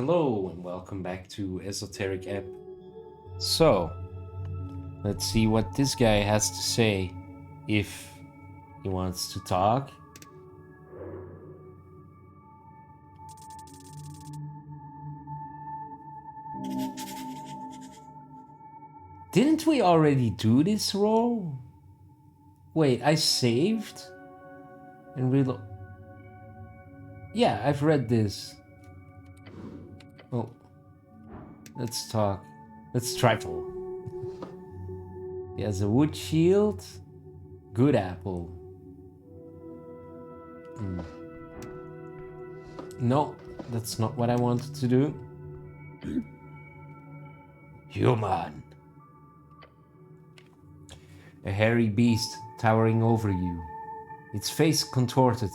Hello and welcome back to Esoteric Ebb. So, let's see what this guy has to say, if he wants to talk. Didn't we already do this role? Wait, I saved? And reload. Yeah, I've read this. Oh, let's talk. Let's trifle. He has a wood shield. Good apple. No, that's not what I wanted to do. Human. A hairy beast towering over you, its face contorted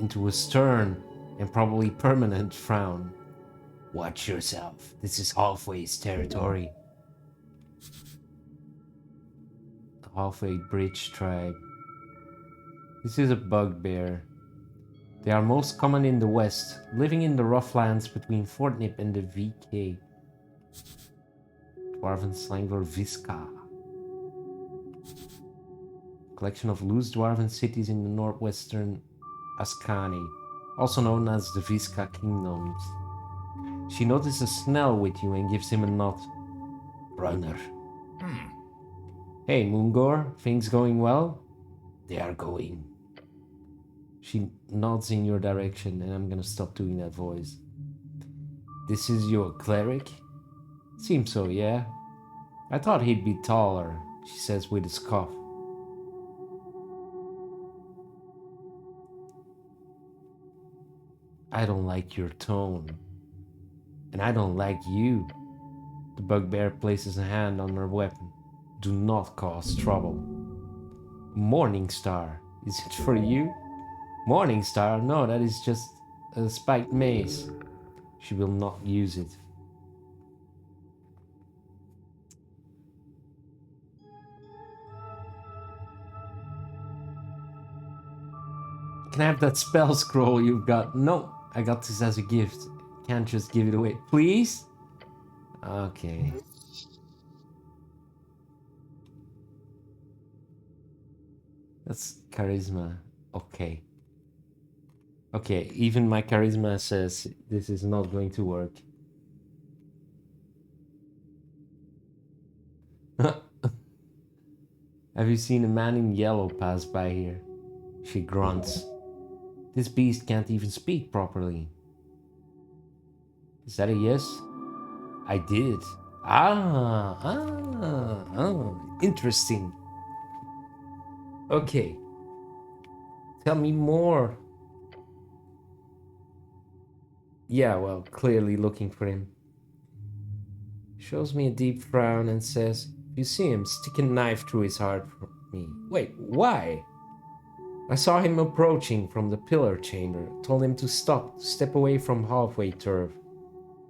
into a stern and probably permanent frown. Watch yourself, this is Halfway's territory. The Halfway Bridge tribe. This is a bugbear. They are most common in the west, living in the rough lands between Fort Nip and the VK. Dwarven slang for Visca. Collection of loose dwarven cities in the northwestern Ascani, also known as the Visca Kingdoms. She notices Snell with you and gives him a nod. Runner. Hey, Moongor, things going well? They are going. She nods in your direction, and I'm gonna stop doing that voice. This is your cleric? Seems so, yeah. I thought he'd be taller, she says with a scoff. I don't like your tone. And I don't like you. The bugbear places a hand on her weapon. Do not cause trouble. Morningstar. Is it for you? Morningstar? No, that is just a spiked mace. She will not use it. Can I have that spell scroll you've got? No, I got this as a gift. Can't just give it away. Please? Okay. That's charisma. Okay. Okay, even my charisma says this is not going to work. Have you seen a man in yellow pass by here? She grunts. This beast can't even speak properly. Is that a yes? I did. Interesting. Okay. Tell me more. Yeah, well, clearly looking for him. Shows me a deep frown and says, you see him, stick a knife through his heart for me. Wait, why? I saw him approaching from the pillar chamber, told him to stop, step away from halfway turf.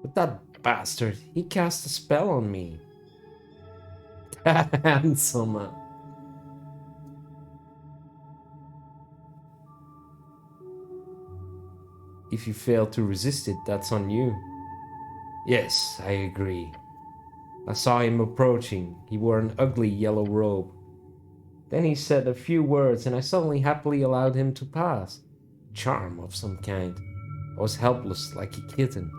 But that bastard, he cast a spell on me. Handsome. If you fail to resist it, that's on you. Yes, I agree. I saw him approaching. He wore an ugly yellow robe. Then he said a few words and I suddenly happily allowed him to pass. Charm of some kind. I was helpless like a kitten.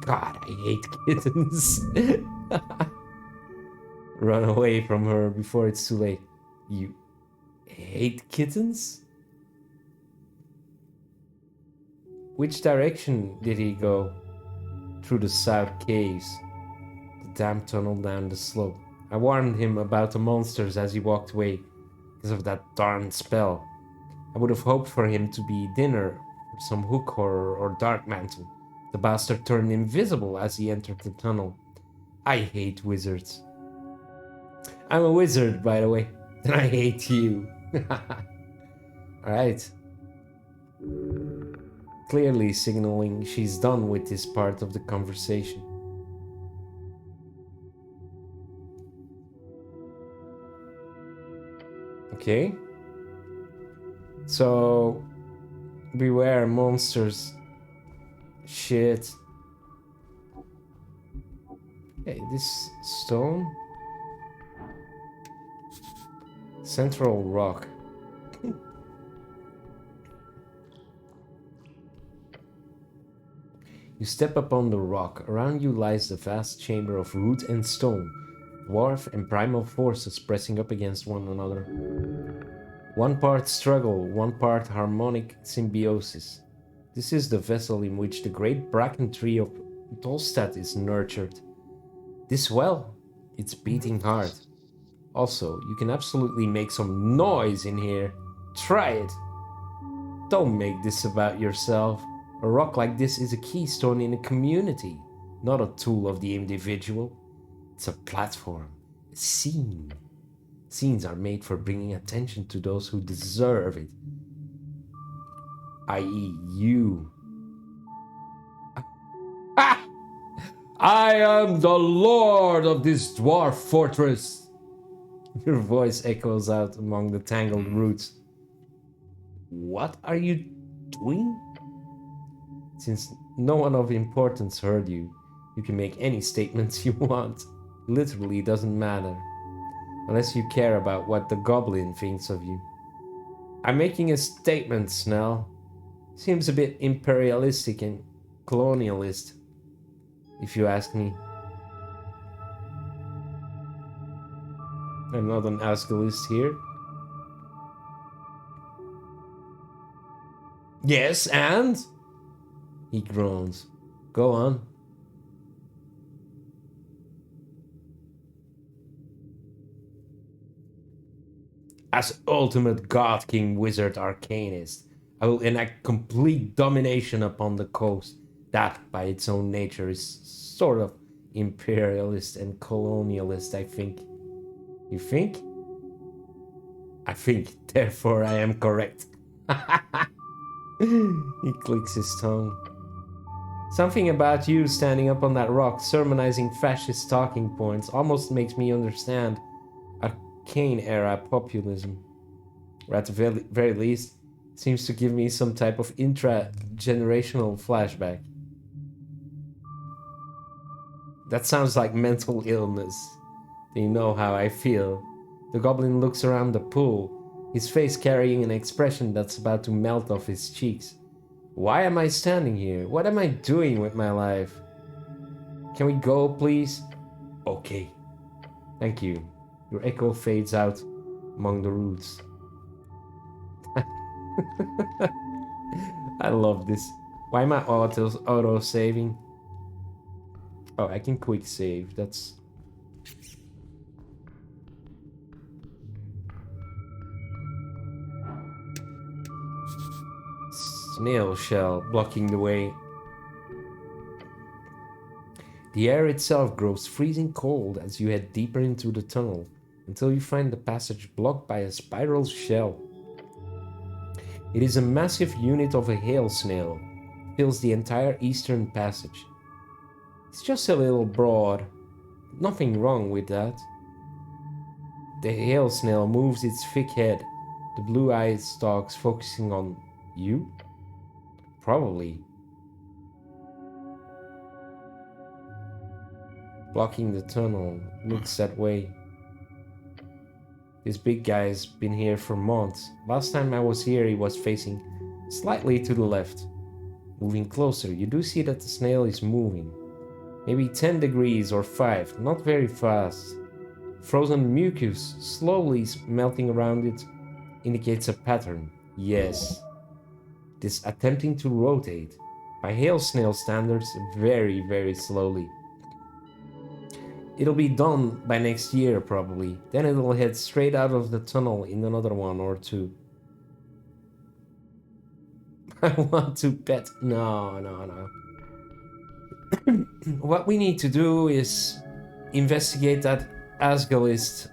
God, I hate kittens. Run away from her before it's too late. You hate kittens? Which direction did he go? Through the south caves. The damp tunnel down the slope. I warned him about the monsters as he walked away because of that darn spell. I would have hoped for him to be dinner, some hook horror or dark mantle. The bastard turned invisible as he entered the tunnel. I hate wizards. I'm a wizard, by the way, and I hate you. Alright. Clearly signaling she's done with this part of the conversation. Okay. So, beware monsters. Shit. Okay, this stone. Central rock. You step upon the rock. Around you lies the vast chamber of wood and stone, dwarf and primal forces pressing up against one another. One part struggle, one part harmonic symbiosis. This is the vessel in which the great bracken tree of Tolstad is nurtured. This well, it's beating hard. Also, you can absolutely make some noise in here. Try it. Don't make this about yourself. A rock like this is a keystone in a community, not a tool of the individual. It's a platform, a scene. Scenes are made for bringing attention to those who deserve it, i.e., you. Ah! I am the lord of this dwarf fortress. Your voice echoes out among the tangled roots. What are you doing? Since no one of importance heard you, you can make any statements you want. Literally doesn't matter. Unless you care about what the goblin thinks of you. I'm making a statement, Snell. Seems a bit imperialistic and colonialist, if you ask me. I'm not an Asgalist here. Yes, and? He groans. Go on. As ultimate god king wizard arcanist, I will enact complete domination upon the coast. That, by its own nature, is sort of imperialist and colonialist, I think. You think? I think, therefore I am correct. He clicks his tongue. Something about you standing up on that rock, sermonizing fascist talking points, almost makes me understand Arcane-era populism. Or at the very least, seems to give me some type of intra-generational flashback. That sounds like mental illness. Do you know how I feel? The goblin looks around the pool, his face carrying an expression that's about to melt off his cheeks. Why am I standing here? What am I doing with my life? Can we go, please? Okay. Thank you. Your echo fades out among the roots. I love this. Why am I auto-saving? Oh, I can quick save. That's... Snail shell blocking the way. The air itself grows freezing cold as you head deeper into the tunnel, until you find the passage blocked by a spiral shell. It is a massive unit of a hail snail. It fills the entire eastern passage. It's just a little broad. Nothing wrong with that. The hail snail moves its thick head, the blue-eyed stalks focusing on you? Probably. Blocking the tunnel, looks that way. This big guy's been here for months. Last time I was here, he was facing slightly to the left. Moving closer, you do see that the snail is moving. Maybe 10 degrees or 5, not very fast. Frozen mucus slowly melting around it indicates a pattern. Yes. This attempting to rotate, by hail snail standards, very, very slowly. It'll be done by next year, probably. Then it'll head straight out of the tunnel in another one or two. I want to pet... No. What we need to do is investigate that Asgalist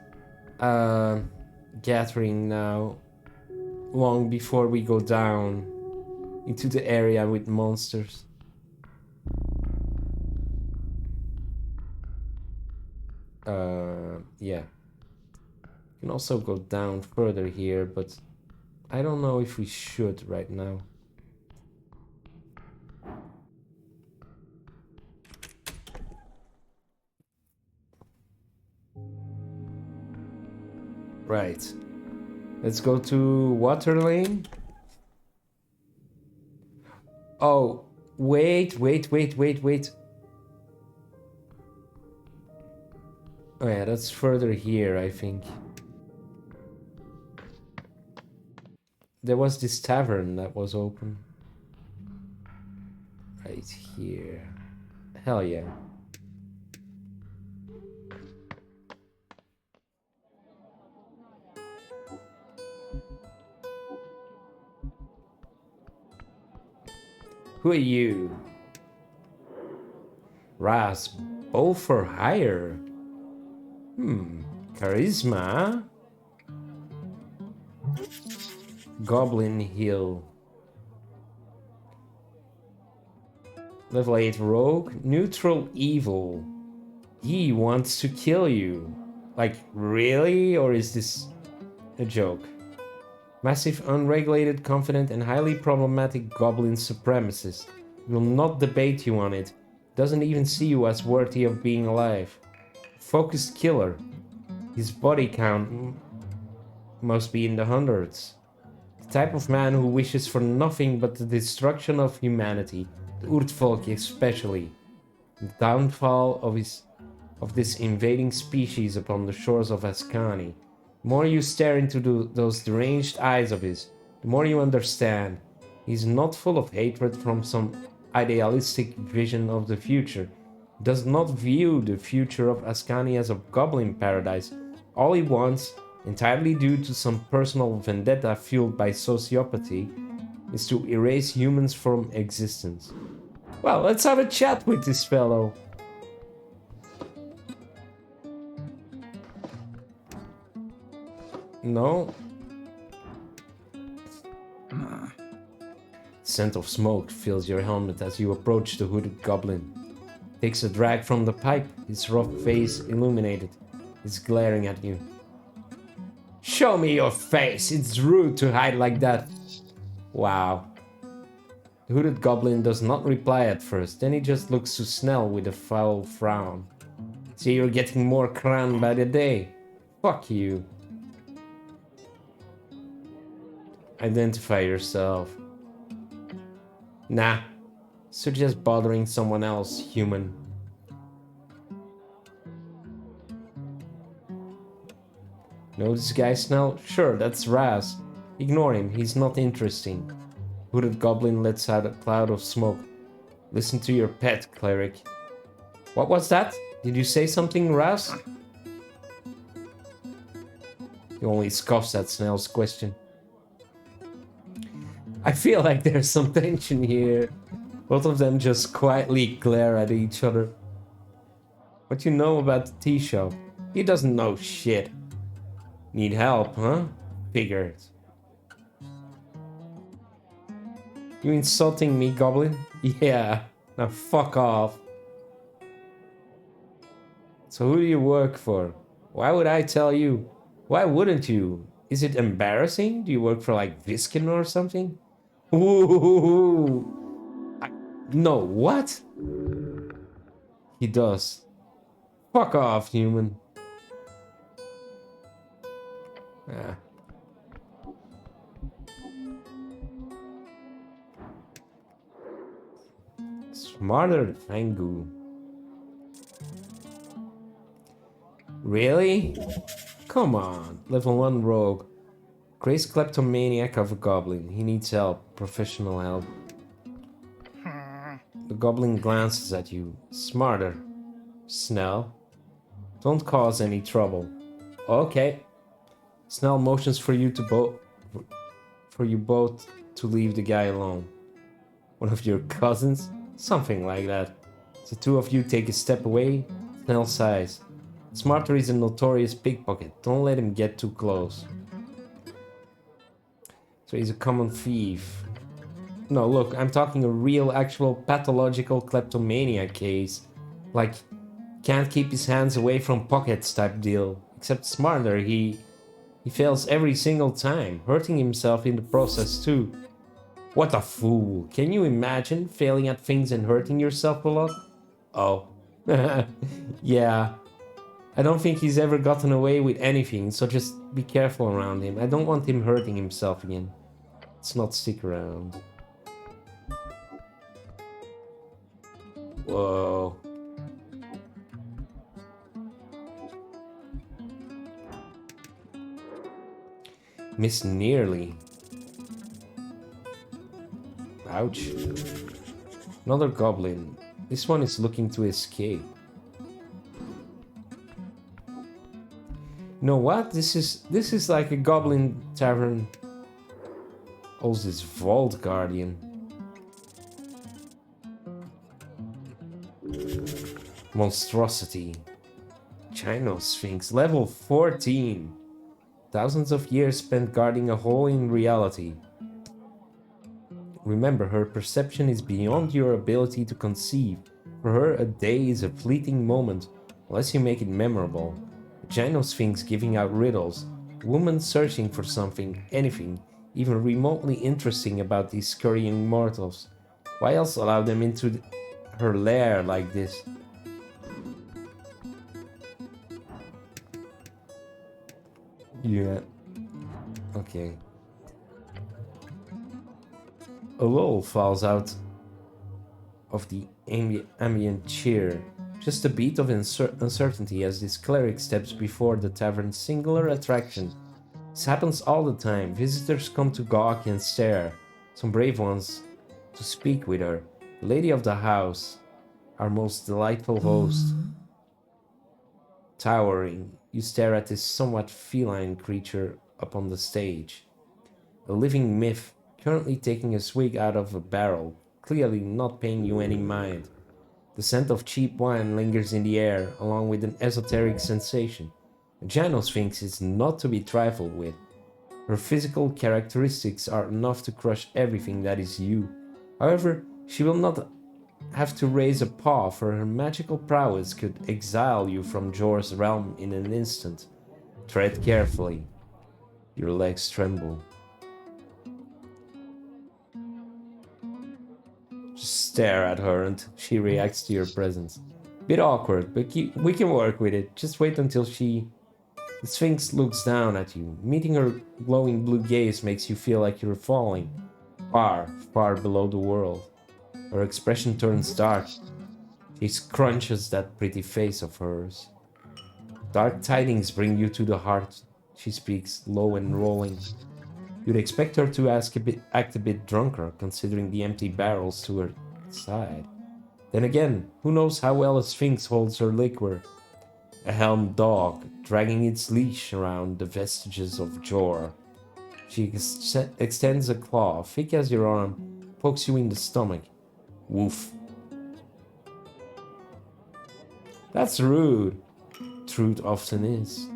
gathering now, long before we go down into the area with monsters. Yeah. You can also go down further here, but I don't know if we should right now. Right. Let's go to Water Lane. Oh, wait. Oh yeah, that's further here, I think. There was this tavern that was open. Right here. Hell yeah. Who are you? Raz, bow for hire. Charisma. Goblin Hill. Level 8 rogue. Neutral evil. He wants to kill you. Like, really? Or is this a joke? Massive, unregulated, confident, and highly problematic goblin supremacist. He will not debate you on it. Doesn't even see you as worthy of being alive. Focused killer. His body count must be in the hundreds. The type of man who wishes for nothing but the destruction of humanity, the Urtfolk especially. The downfall of this invading species upon the shores of Ascani. The more you stare into those deranged eyes of his, the more you understand. He's not full of hatred from some idealistic vision of the future. He does not view the future of Ascani as a goblin paradise. All he wants, entirely due to some personal vendetta fueled by sociopathy, is to erase humans from existence. Well, let's have a chat with this fellow. No. Scent of smoke fills your helmet as you approach the hooded goblin. Takes a drag from the pipe, his rough face illuminated. He's glaring at you. Show me your face, it's rude to hide like that. Wow. The hooded goblin does not reply at first, then he just looks to Snell with a foul frown. See, you're getting more crown by the day. Fuck you. Identify yourself. Nah. Suggest bothering someone else, human. Know this guy, Snell? Sure, that's Raz. Ignore him, he's not interesting. Hooded goblin lets out a cloud of smoke. Listen to your pet, cleric. What was that? Did you say something, Raz? He only scoffs at Snell's question. I feel like there's some tension here. Both of them just quietly glare at each other. What you know about the tea shop? He doesn't know shit. Need help, huh? Figured. You insulting me, goblin? Yeah. Now fuck off. So who do you work for? Why would I tell you? Why wouldn't you? Is it embarrassing? Do you work for like Viskin or something? Ooh. No, what? He does. Fuck off, human. Ah. Smarter than Fangu. Really? Come on. Level 1 rogue. Crazed kleptomaniac of a goblin. He needs help. Professional help. The goblin glances at you. Smarter. Snell. Don't cause any trouble. Okay. Snell motions for you both to leave the guy alone. One of your cousins? Something like that. The two of you take a step away. Snell sighs. Smarter is a notorious pickpocket. Don't let him get too close. So he's a common thief. No, look, I'm talking a real, actual, pathological kleptomania case. Like, can't keep his hands away from pockets type deal. Except Smarter, he fails every single time, hurting himself in the process too. What a fool. Can you imagine failing at things and hurting yourself a lot? Oh. Yeah. I don't think he's ever gotten away with anything, so just be careful around him. I don't want him hurting himself again. Let's not stick around. Whoa. Missed nearly. Ouch. Another goblin. This one is looking to escape. You know what? This is like a goblin tavern. Oh, this Vault Guardian. Monstrosity. Chino Sphinx. Level 14. Thousands of years spent guarding a hole in reality. Remember, her perception is beyond your ability to conceive. For her, a day is a fleeting moment, unless you make it memorable. A Gino Sphinx giving out riddles. A woman searching for something, anything, even remotely interesting about these scurrying mortals. Why else allow them into her lair like this? Yeah. Okay. A lull falls out of the ambient cheer. Just a beat of uncertainty as this cleric steps before the tavern's singular attraction. This happens all the time. Visitors come to gawk and stare. Some brave ones to speak with her. The lady of the house, our most delightful host. Towering, you stare at this somewhat feline creature upon the stage. A living myth, currently taking a swig out of a barrel, clearly not paying you any mind. The scent of cheap wine lingers in the air, along with an esoteric sensation. A Gino Sphinx is not to be trifled with. Her physical characteristics are enough to crush everything that is you. However, she will not have to raise a paw, for her magical prowess could exile you from Jor's realm in an instant. Tread carefully. Your legs tremble. Just stare at her until she reacts to your presence. Bit awkward, but we can work with it. Just wait until the Sphinx looks down at you. Meeting her glowing blue gaze makes you feel like you're falling. Far, far below the world. Her expression turns dark. She scrunches that pretty face of hers. Dark tidings bring you to the heart. She speaks, low and rolling. You'd expect her to act a bit drunker, considering the empty barrels to her side. Then again, who knows how well a Sphinx holds her liquor? A helmed dog, dragging its leash around the vestiges of Jor. She extends a claw, thick as your arm, pokes you in the stomach. Woof. That's rude. Truth often is.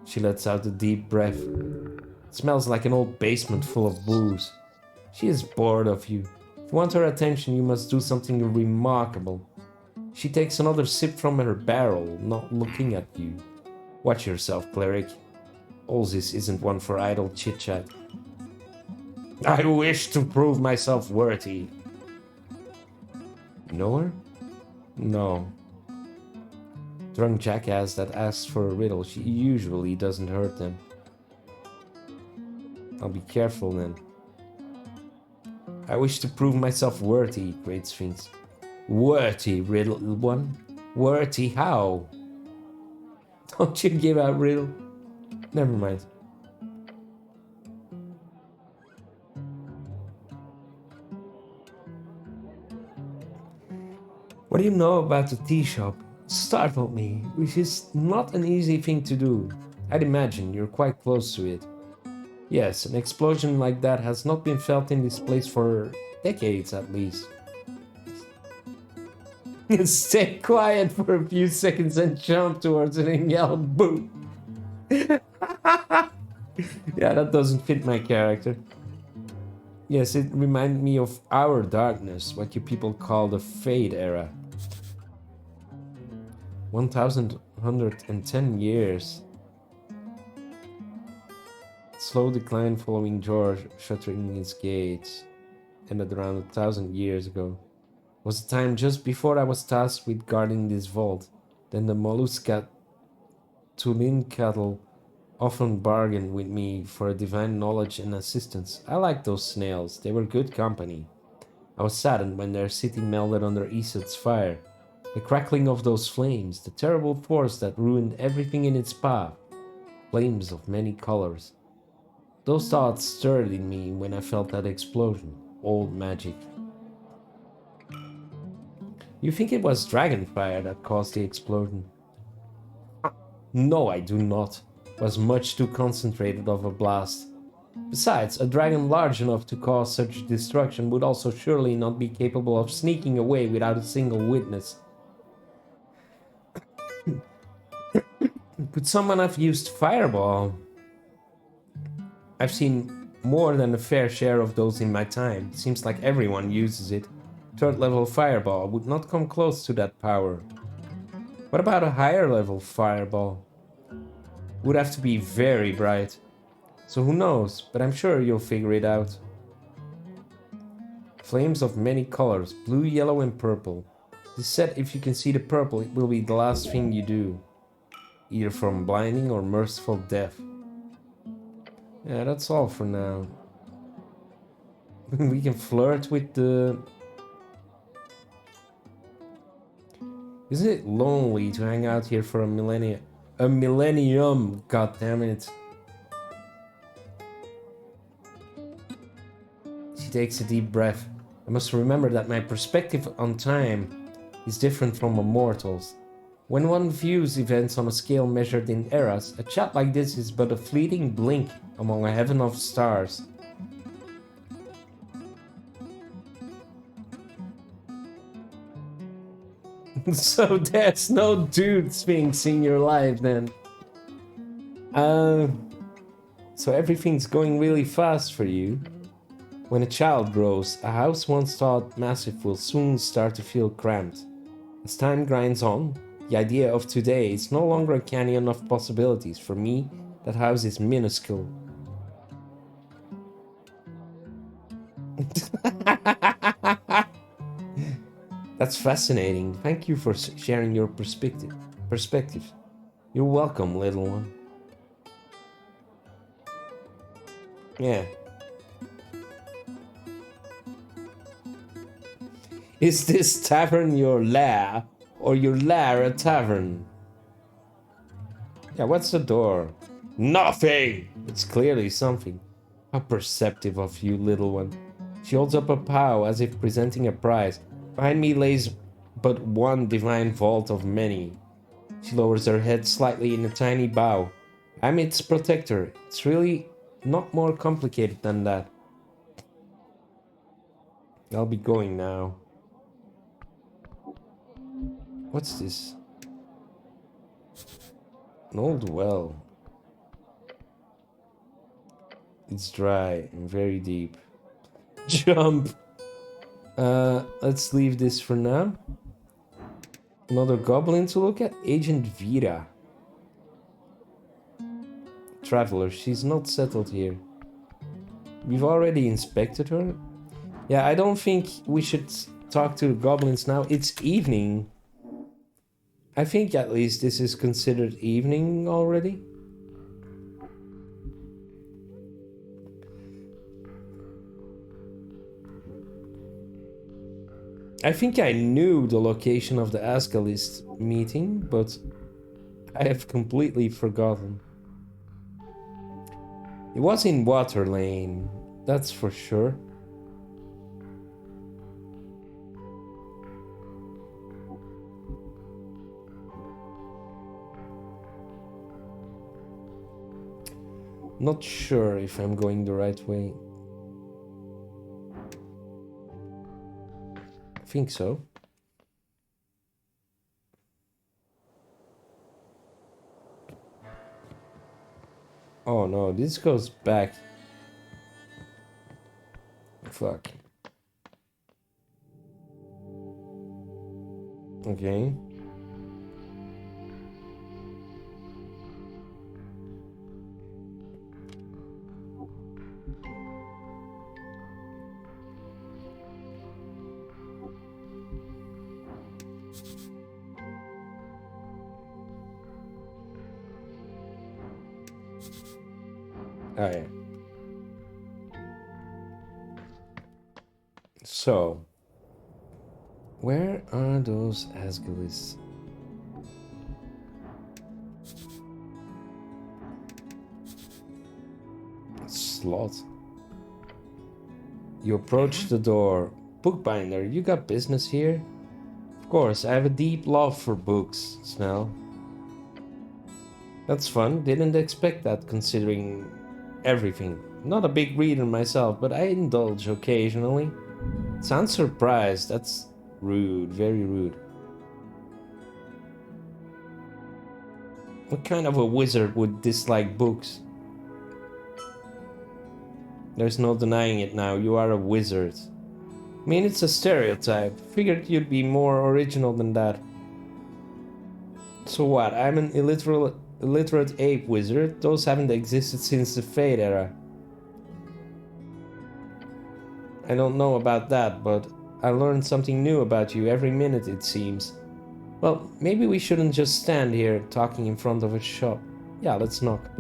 She lets out a deep breath. It smells like an old basement full of booze. She is bored of you. If you want her attention, you must do something remarkable. She takes another sip from her barrel, not looking at you. Watch yourself, cleric. All this isn't one for idle chit-chat. I wish to prove myself worthy. Know her? No. Drunk jackass that asks for a riddle, she usually doesn't hurt them. I'll be careful then. I wish to prove myself worthy, Great Sphinx. Worthy, riddle one? Worthy how? Don't you give out riddle? Never mind. What do you know about the tea shop? Startled me, which is not an easy thing to do. I'd imagine you're quite close to it. Yes, an explosion like that has not been felt in this place for decades at least. Stay quiet for a few seconds and jump towards it and yell boo. Yeah, that doesn't fit my character. Yes, it reminded me of our darkness, what you people call the Fade era. 1,110 years. Slow decline following George shuttering its gates, ended around 1,000 years ago. It was the time just before I was tasked with guarding this vault. Then the mollusca Tulin cattle often bargained with me for divine knowledge and assistance. I liked those snails, they were good company. I was saddened when their city melted under Iset's fire. The crackling of those flames, the terrible force that ruined everything in its path. Flames of many colors. Those thoughts stirred in me when I felt that explosion. Old magic. You think it was dragonfire that caused the explosion? No, I do not. It was much too concentrated of a blast. Besides, a dragon large enough to cause such destruction would also surely not be capable of sneaking away without a single witness. Could someone have used fireball? I've seen more than a fair share of those in my time. Seems like everyone uses it. Third level fireball would not come close to that power. What about a higher level fireball? Would have to be very bright. So who knows, but I'm sure you'll figure it out. Flames of many colors, blue, yellow and purple. This said if you can see the purple, it will be the last thing you do. Either from blinding or merciful death. Yeah, that's all for now. We can flirt with the... Isn't it lonely to hang out here for a millennia? A millennium, god damn it. She takes a deep breath. I must remember that my perspective on time is different from a mortal's. When one views events on a scale measured in eras, a chat like this is but a fleeting blink among a heaven of stars. So there's no dude sphinx in your life then. So everything's going really fast for you. When a child grows, a house once thought massive will soon start to feel cramped. As time grinds on, the idea of today is no longer a canyon of possibilities. For me, that house is minuscule. That's fascinating. Thank you for sharing your perspective. You're welcome, little one. Yeah. Is this tavern your lair, or your lair a tavern? Yeah, what's the door? Nothing! It's clearly something. How perceptive of you, little one. She holds up a paw as if presenting a prize. Behind me lays but one divine vault of many. She lowers her head slightly in a tiny bow. I'm its protector. It's really not more complicated than that. I'll be going now. What's this? An old well. It's dry and very deep. Jump! Let's leave this for now. Another goblin to look at. Agent Vira. Traveler, she's not settled here. We've already inspected her. Yeah, I don't think we should talk to the goblins now. It's evening. I think at least this is considered evening already. I think I knew the location of the Asgalist meeting, but I have completely forgotten. It was in Water Lane, that's for sure. Not sure if I'm going the right way. I think so. Oh no, this goes back. Fuck. Okay. Oh, yeah. So, where are those Asgilists? Slot. You approach the door. Bookbinder, you got business here? Of course, I have a deep love for books, Snell. That's fun. Didn't expect that considering everything. Not a big reader myself, but I indulge occasionally. Sounds surprised. That's rude. Very rude. What kind of a wizard would dislike books? There's no denying it now. You are a wizard. I mean, it's a stereotype. Figured you'd be more original than that. So what? I'm an illiterate ape wizard. Those haven't existed since the Fade era. I don't know about that, but I learn something new about you every minute, it seems. Well, maybe we shouldn't just stand here talking in front of a shop. Yeah, let's knock.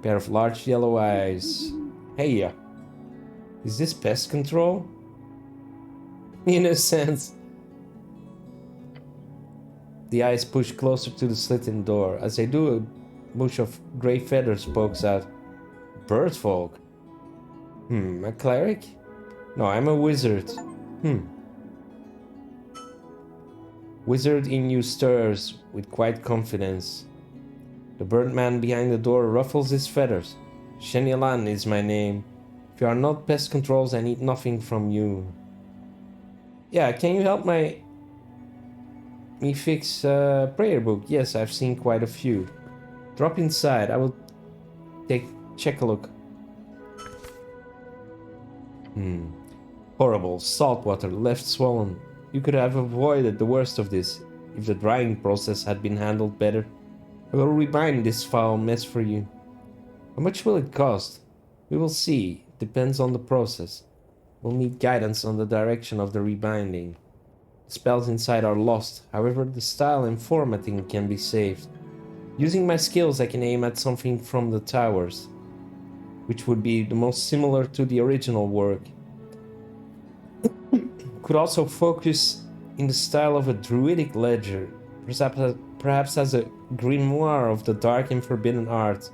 Pair of large yellow eyes. Hey, is this pest control? In a sense. The eyes push closer to the slit-in door. As they do, a bush of grey feathers pokes out. Bird folk. A cleric? No, I'm a wizard. Wizard in you stirs with quiet confidence. The birdman behind the door ruffles his feathers. Shenyalan is my name. If you are not pest controls, I need nothing from you. Yeah, can you help me fix a prayer book? Yes, I've seen quite a few. Drop inside. I will check a look. Horrible. Salt water left swollen. You could have avoided the worst of this if the drying process had been handled better. I will rebind this foul mess for you. How much will it cost? We will see. Depends on the process. We'll need guidance on the direction of the rebinding. The spells inside are lost, however the style and formatting can be saved. Using my skills I can aim at something from the towers, which would be the most similar to the original work. Could also focus in the style of a druidic ledger, perhaps as a grimoire of the dark and forbidden art.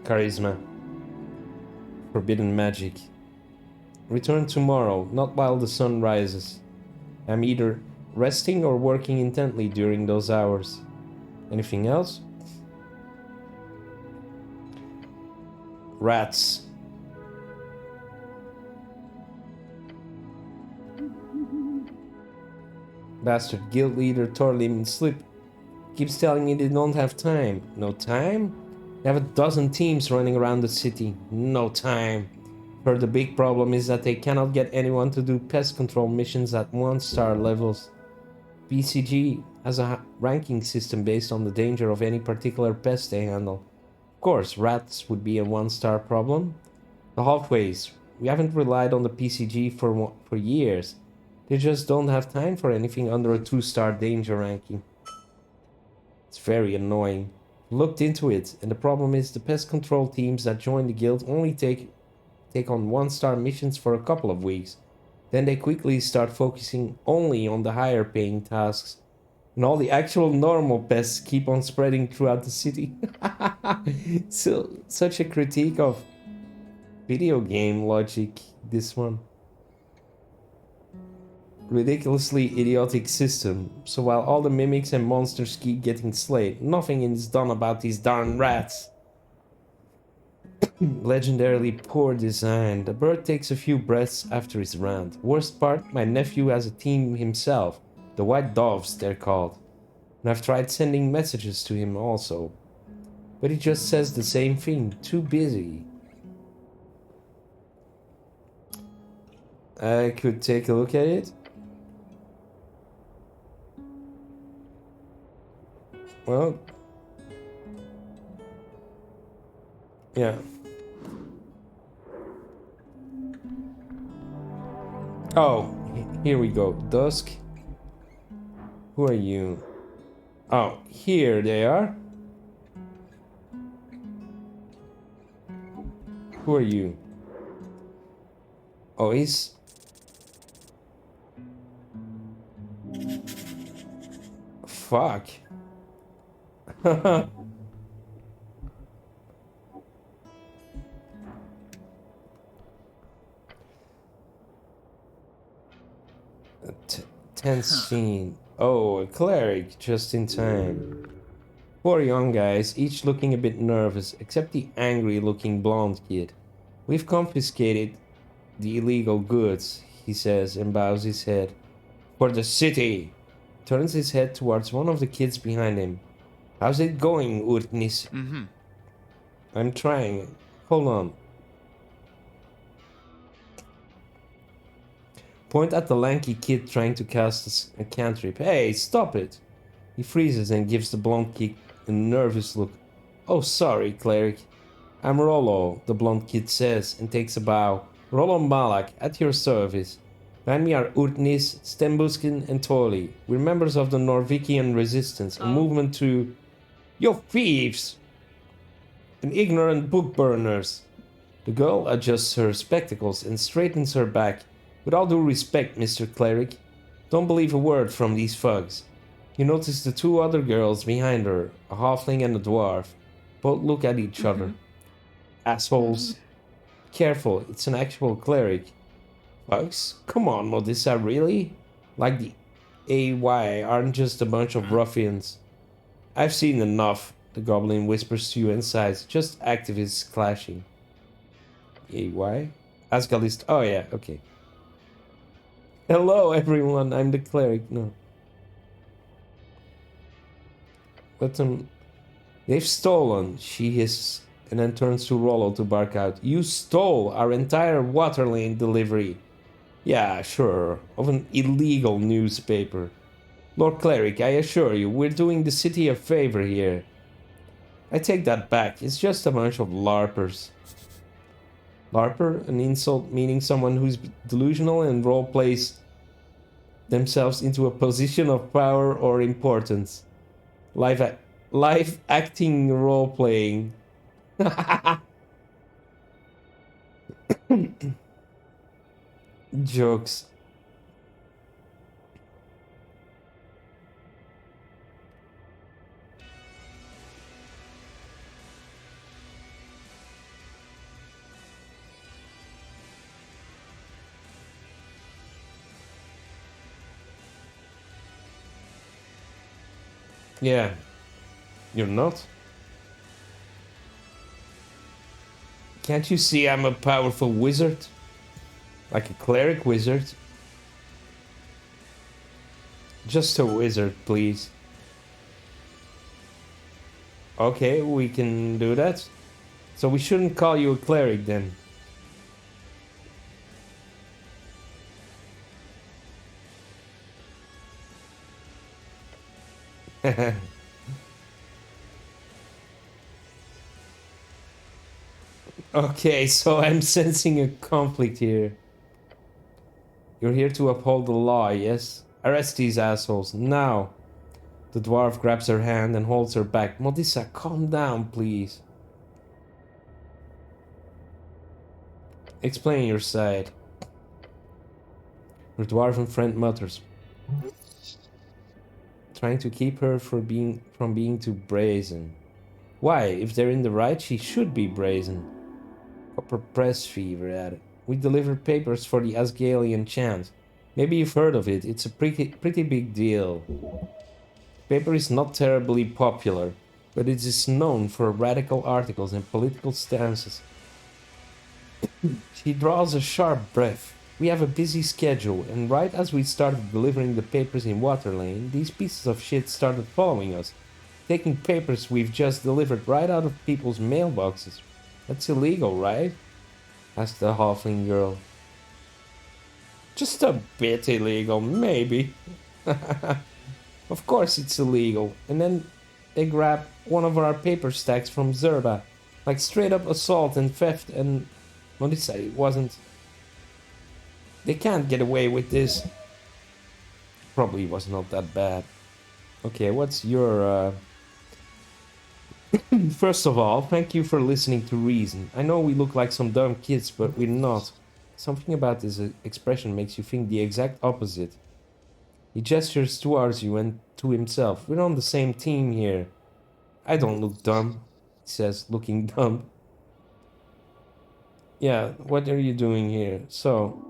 Charisma. Forbidden magic. Return tomorrow, not while the sun rises. I'm either resting or working intently during those hours. Anything else? Rats. Bastard guild leader Torlim Slip keeps telling me they don't have time. No time? They have a dozen teams running around the city. No time. Heard the big problem is that they cannot get anyone to do pest control missions at 1-star levels. BCG has a ranking system based on the danger of any particular pest they handle. Of course, rats would be a 1-star problem. The halfways. We haven't relied on the PCG for years. They just don't have time for anything under a 2-star danger ranking. It's very annoying. Looked into it, and the problem is the pest control teams that join the guild only take on 1-star missions for a couple of weeks. Then they quickly start focusing only on the higher paying tasks. And all the actual normal pests keep on spreading throughout the city. So, such a critique of video game logic, this one. Ridiculously idiotic system. So while all the mimics and monsters keep getting slayed, nothing is done about these darn rats. Legendarily poor design. The bird takes a few breaths after his round. Worst part, my nephew has a team himself. The White Doves, they're called. And I've tried sending messages to him also. But he just says the same thing. Too busy. I could take a look at it. Well, yeah. Oh, here we go. Dusk. Who are you? Oh, here they are. Who are you? Oh, he's... Fuck. 10th scene. Oh, a cleric, just in time. Four young guys, each looking a bit nervous, except the angry-looking blonde kid. We've confiscated the illegal goods, he says, and bows his head. For the city! Turns his head towards one of the kids behind him. How's it going, Urtnis? I'm trying. Hold on. Point at the lanky kid trying to cast a cantrip. Hey, stop it! He freezes and gives the blonde kid a nervous look. Oh, sorry, cleric. I'm Rollo, the blonde kid says, and takes a bow. Rollo Malak, at your service. Behind me are Urtnis, Stembuskin, and Toli. We're members of the Norvikian resistance, a movement to... You thieves! And ignorant book burners. The girl adjusts her spectacles and straightens her back. With all due respect, Mr. Cleric, don't believe a word from these thugs. You notice the two other girls behind her, a halfling and a dwarf. Both look at each other. Assholes. Careful, it's an actual cleric. Thugs? Come on, Modissa, really? Like the AY aren't just a bunch of ruffians. I've seen enough, the goblin whispers to you and sighs. Just activists clashing. AY? Asgalist. Oh yeah, okay. Hello everyone, I'm the cleric. No. Let them... They've stolen, she hisses, and then turns to Rollo to bark out. You stole our entire water lane delivery. Yeah, sure, of an illegal newspaper. Lord Cleric, I assure you, we're doing the city a favor here. I take that back, it's just a bunch of LARPers. LARPer? An insult meaning someone who's delusional and roleplays themselves into a position of power or importance. Live acting role-playing. Jokes. Yeah. You're not? Can't you see I'm a powerful wizard? Like a cleric wizard? Just a wizard, please. Okay, we can do that. So we shouldn't call you a cleric then. Okay, so I'm sensing a conflict here. You're here to uphold the law, yes? Arrest these assholes, now! The dwarf grabs her hand and holds her back. Modissa, calm down, please. Explain your side. Her dwarven friend mutters, trying to keep her from being too brazen. Why? If they're in the right, she should be brazen. Copper press fever at it. We deliver papers for the Asgalian chant. Maybe you've heard of it. It's a pretty big deal. The paper is not terribly popular, but it is known for radical articles and political stances. She draws a sharp breath. We have a busy schedule, and right as we started delivering the papers in Waterlane, these pieces of shit started following us, taking papers we've just delivered right out of people's mailboxes. That's illegal, right? Asked the halfling girl. Just a bit illegal, maybe. Of course it's illegal. And then they grab one of our paper stacks from Zerba. Like straight up assault and theft and... What did it say? It wasn't... They can't get away with this. Probably was not that bad. Okay, what's your... First of all, thank you for listening to reason. I know we look like some dumb kids, but we're not. Something about this expression makes you think the exact opposite. He gestures towards you and to himself. We're on the same team here. I don't look dumb, he says, looking dumb. Yeah, what are you doing here? So,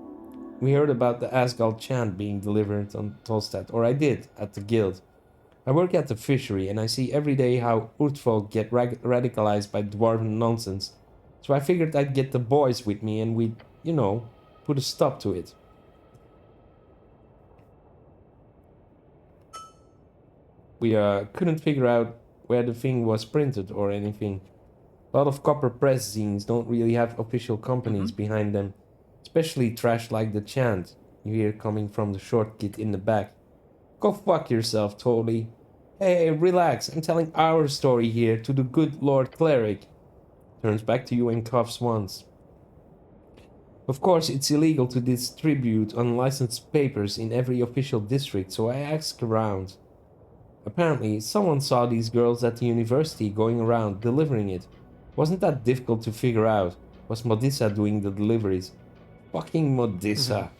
we heard about the Asgard chant being delivered on Tolstad, or I did, at the guild. I work at the fishery, and I see every day how Urtfolk get radicalized by dwarven nonsense. So I figured I'd get the boys with me and we'd, put a stop to it. We couldn't figure out where the thing was printed or anything. A lot of copper press zines don't really have official companies behind them, especially trash like the chant you hear coming from the short kid in the back. Go fuck yourself, Tolly. Hey, relax, I'm telling our story here to the good Lord Cleric. Turns back to you and coughs once. Of course, it's illegal to distribute unlicensed papers in every official district, so I asked around. Apparently, someone saw these girls at the university going around delivering it. Wasn't that difficult to figure out? Was Modissa doing the deliveries? Fucking Modissa.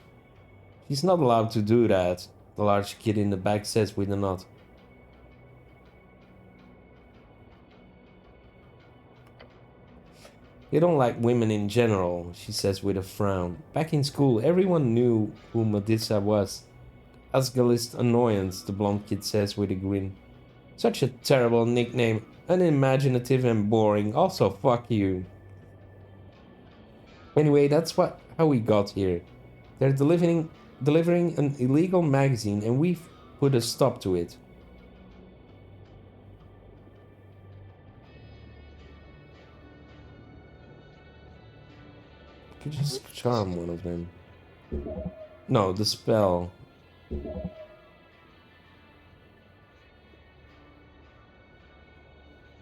She's not allowed to do that, the large kid in the back says with a nod. They don't like women in general, she says with a frown. Back in school, everyone knew who Modissa was. Asgalist annoyance, the blonde kid says with a grin. Such a terrible nickname, unimaginative and boring, also fuck you. Anyway, that's how we got here. They're delivering an illegal magazine and we've put a stop to it. Could just charm one of them. No, the spell.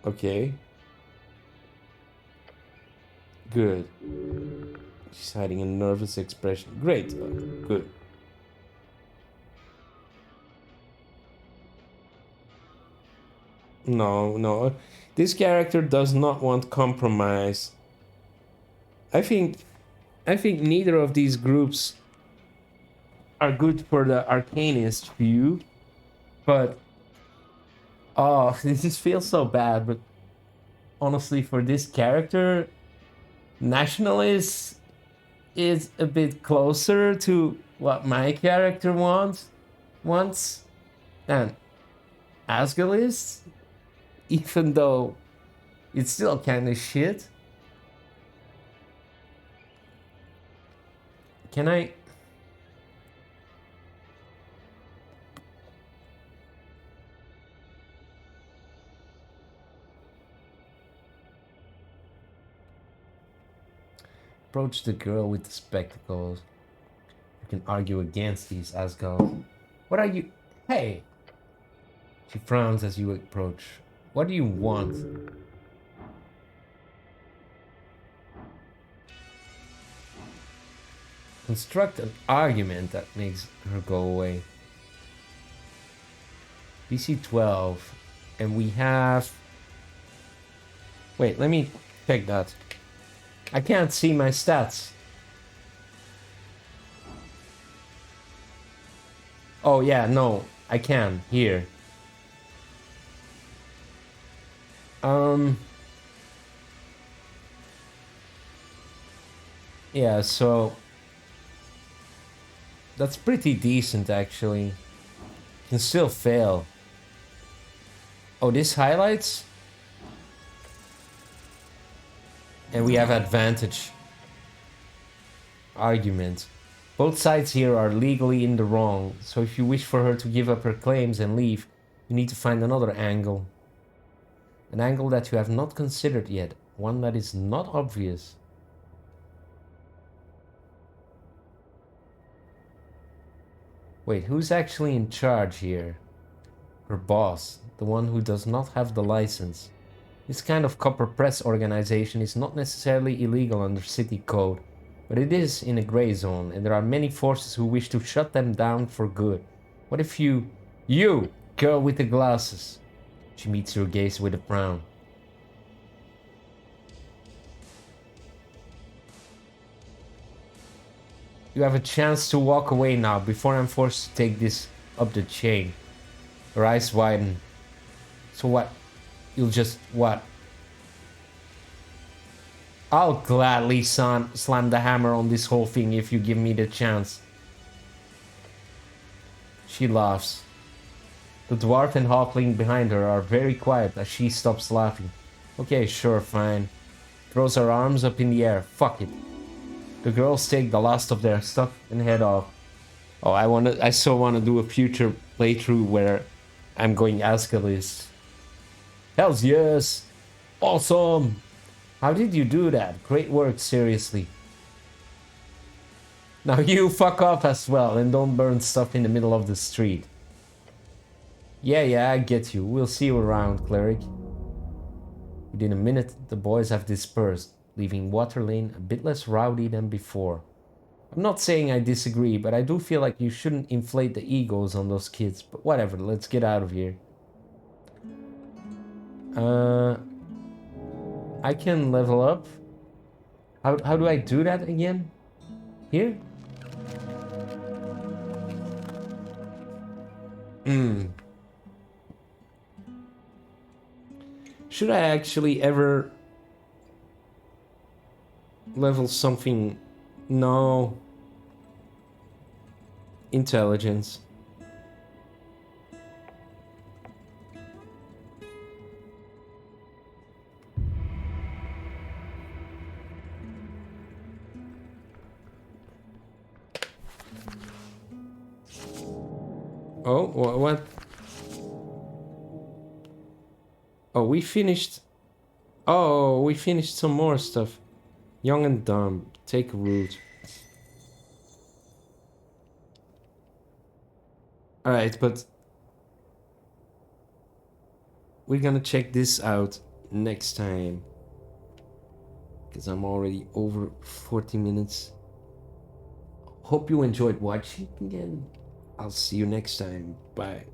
Okay. Good. She's hiding a nervous expression. Great. Good. No. This character does not want compromise. I think neither of these groups are good for the arcanist view, but oh, this feels so bad, but honestly for this character, nationalist is a bit closer to what my character wants than Asgalist, even though it's still kind of shit. Can I... approach the girl with the spectacles. You can argue against these Asgard. What are you... Hey! She frowns as you approach. What do you want? Construct an argument that makes her go away. DC 12. And we have... Wait, let me check that. I can't see my stats. Oh yeah, no, I can. Here. Yeah, so... That's pretty decent, actually. Can still fail. Oh, this highlights? And we have advantage. Argument. Both sides here are legally in the wrong, so if you wish for her to give up her claims and leave, you need to find another angle. An angle that you have not considered yet. One that is not obvious. Wait, who's actually in charge here? Her boss, the one who does not have the license. This kind of copper press organization is not necessarily illegal under city code, But it is in a gray zone, and there are many forces who wish to shut them down for good. What if you, girl with the glasses? She meets your gaze with a frown. You have a chance to walk away now, before I'm forced to take this up the chain. Her eyes widen. So what? You'll just, what? I'll gladly slam the hammer on this whole thing if you give me the chance. She laughs. The dwarf and halfling behind her are very quiet as she stops laughing. Okay, sure, fine. Throws her arms up in the air. Fuck it. The girls take the last of their stuff and head off. Oh, I so wanna do a future playthrough where I'm going Ascalist. Hells yes! Awesome! How did you do that? Great work, seriously. Now you fuck off as well and don't burn stuff in the middle of the street. Yeah, I get you. We'll see you around, cleric. Within a minute, the boys have dispersed, leaving Water Lane a bit less rowdy than before. I'm not saying I disagree, but I do feel like you shouldn't inflate the egos on those kids. But whatever, let's get out of here. I can level up. How do I do that again? Here? Should I actually ever level something? No. Intelligence. Oh, what? Oh, we finished. Oh, we finished some more stuff. Young and dumb. Take a root. Alright, but we're gonna check this out next time. Because I'm already over 40 minutes. Hope you enjoyed watching again. I'll see you next time. Bye.